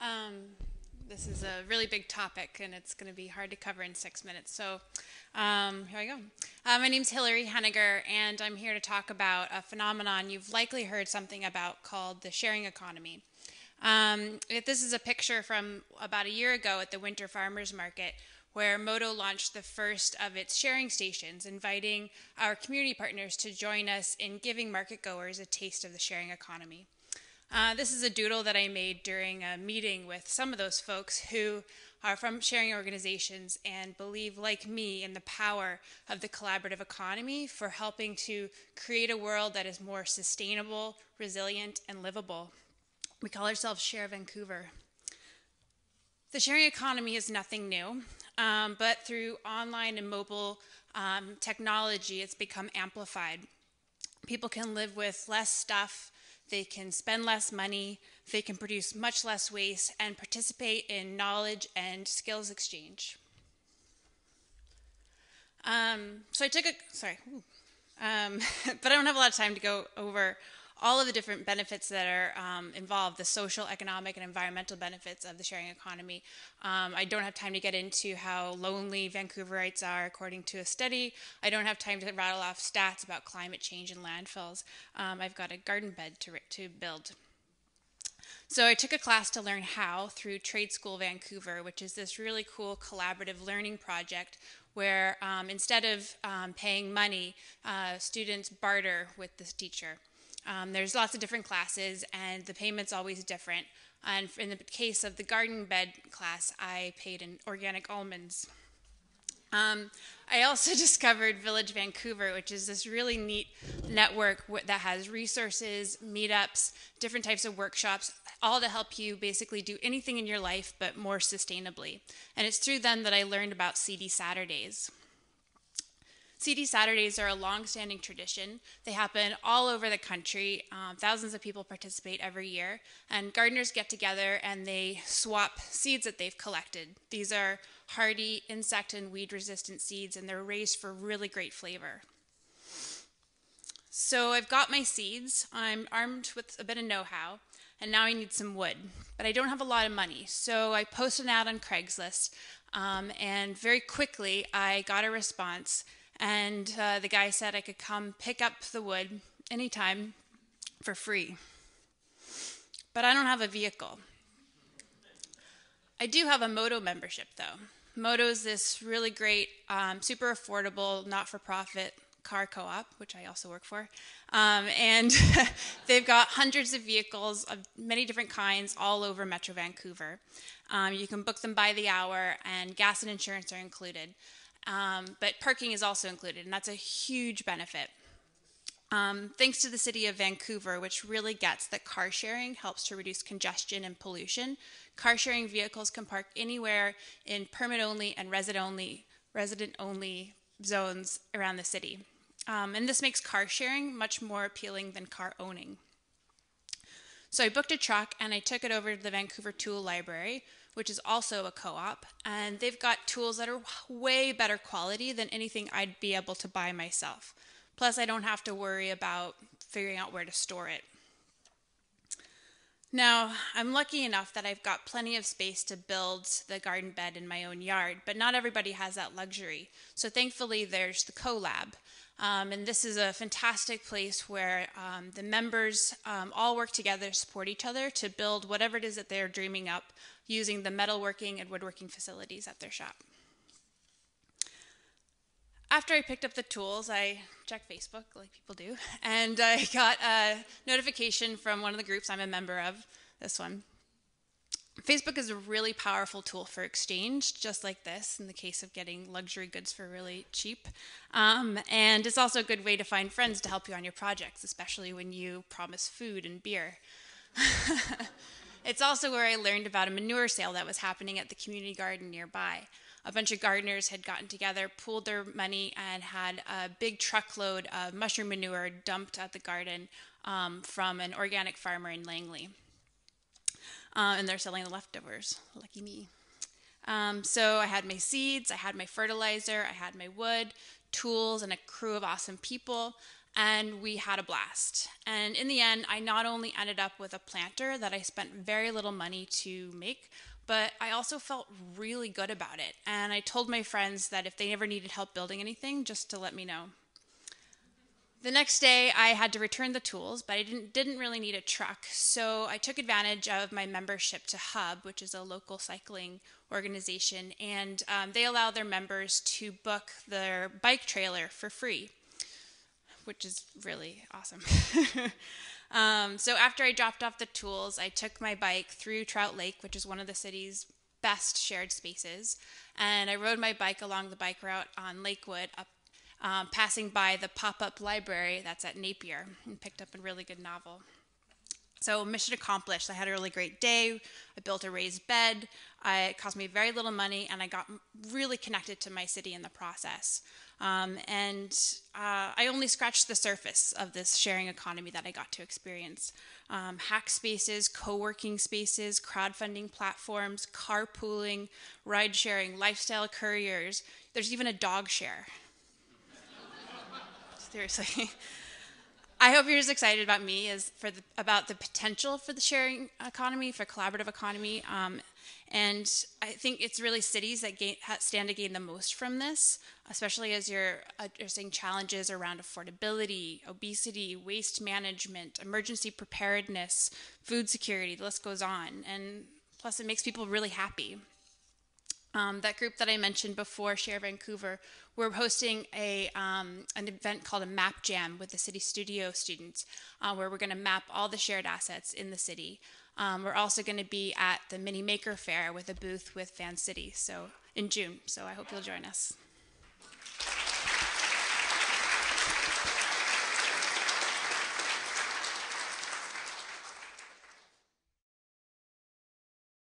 Um, this is a really big topic, and it's going to be hard to cover in 6 minutes. So here I go. My name's Hilary Henegar, and I'm here to talk about a phenomenon you've likely heard something about called the sharing economy. This is a picture from about a year ago at the Winter Farmers Market, where Moto launched the first of its sharing stations, inviting our community partners to join us in giving market goers a taste of the sharing economy. This is a doodle that I made during a meeting with some of those folks who are from sharing organizations and believe, like me, in the power of the collaborative economy for helping to create a world that is more sustainable, resilient, and livable. We call ourselves Share Vancouver. The sharing economy is nothing new, but through online and mobile technology, it's become amplified. People can live with less stuff, they can spend less money, they can produce much less waste, and participate in knowledge and skills exchange. But I don't have a lot of time to go over all of the different benefits that are involved, the social, economic, and environmental benefits of the sharing economy. I don't have time to get into how lonely Vancouverites are according to a study. I don't have time to rattle off stats about climate change and landfills. I've got a garden bed to build. So I took a class to learn how through Trade School Vancouver, which is this really cool collaborative learning project where instead of paying money, students barter with the teacher. There's lots of different classes, and the payment's always different. And in the case of the garden bed class, I paid in organic almonds. I also discovered Village Vancouver, which is this really neat network that has resources, meetups, different types of workshops, all to help you basically do anything in your life, but more sustainably. And it's through them that I learned about CD Saturdays. CD Saturdays are a long-standing tradition. They happen all over the country. Thousands of people participate every year, and gardeners get together and they swap seeds that they've collected. These are hardy, insect and weed-resistant seeds, and they're raised for really great flavor. So I've got my seeds. I'm armed with a bit of know-how, and now I need some wood. But I don't have a lot of money, so I posted an ad on Craigslist, and very quickly I got a response. And the guy said I could come pick up the wood anytime for free. But I don't have a vehicle. I do have a Moto membership, though. Moto is this really great, super affordable, not-for-profit car co-op, which I also work for. And they've got hundreds of vehicles of many different kinds all over Metro Vancouver. You can book them by the hour, and gas and insurance are included. But parking is also included, and that's a huge benefit. Thanks to the city of Vancouver, which really gets that car sharing helps to reduce congestion and pollution, car sharing vehicles can park anywhere in permit-only and resident-only zones around the city. And this makes car sharing much more appealing than car owning. So I booked a truck and I took it over to the Vancouver Tool Library, which is also a co-op, and they've got tools that are way better quality than anything I'd be able to buy myself. Plus, I don't have to worry about figuring out where to store it. Now, I'm lucky enough that I've got plenty of space to build the garden bed in my own yard, but not everybody has that luxury. So thankfully, there's the CoLab. And this is a fantastic place where the members all work together to support each other to build whatever it is that they're dreaming up using the metalworking and woodworking facilities at their shop. After I picked up the tools, I checked Facebook, like people do, and I got a notification from one of the groups I'm a member of, this one. Facebook is a really powerful tool for exchange, just like this, in the case of getting luxury goods for really cheap. And it's also a good way to find friends to help you on your projects, especially when you promise food and beer. It's also where I learned about a manure sale that was happening at the community garden nearby. A bunch of gardeners had gotten together, pooled their money, and had a big truckload of mushroom manure dumped at the garden from an organic farmer in Langley. And they're selling the leftovers. Lucky me. So I had my seeds, I had my fertilizer, I had my wood, tools, and a crew of awesome people. and we had a blast. And in the end, I not only ended up with a planter that I spent very little money to make, but I also felt really good about it. And I told my friends that if they ever needed help building anything, just to let me know. The next day, I had to return the tools, but I didn't really need a truck. So I took advantage of my membership to Hub, which is a local cycling organization, and they allow their members to book their bike trailer for free, which is really awesome. So after I dropped off the tools, I took my bike through Trout Lake, which is one of the city's best shared spaces, and I rode my bike along the bike route on Lakewood up passing by the pop-up library that's at Napier, and picked up a really good novel. So mission accomplished. I had a really great day. I built a raised bed. It cost me very little money, and I got really connected to my city in the process. I only scratched the surface of this sharing economy that I got to experience. Hack spaces, co-working spaces, crowdfunding platforms, carpooling, ride sharing, lifestyle couriers. There's even a dog share. Seriously. I hope you're as excited about me as about the potential for the sharing economy, for collaborative economy. And I think it's really cities that stand to gain the most from this, especially as you're addressing challenges around affordability, obesity, waste management, emergency preparedness, food security, the list goes on. And plus it makes people really happy. That group that I mentioned before, Share Vancouver, we're hosting an event called a Map Jam with the City Studio students, where we're going to map all the shared assets in the city. We're also going to be at the Mini Maker Fair with a booth with Van City in June, so I hope you'll join us.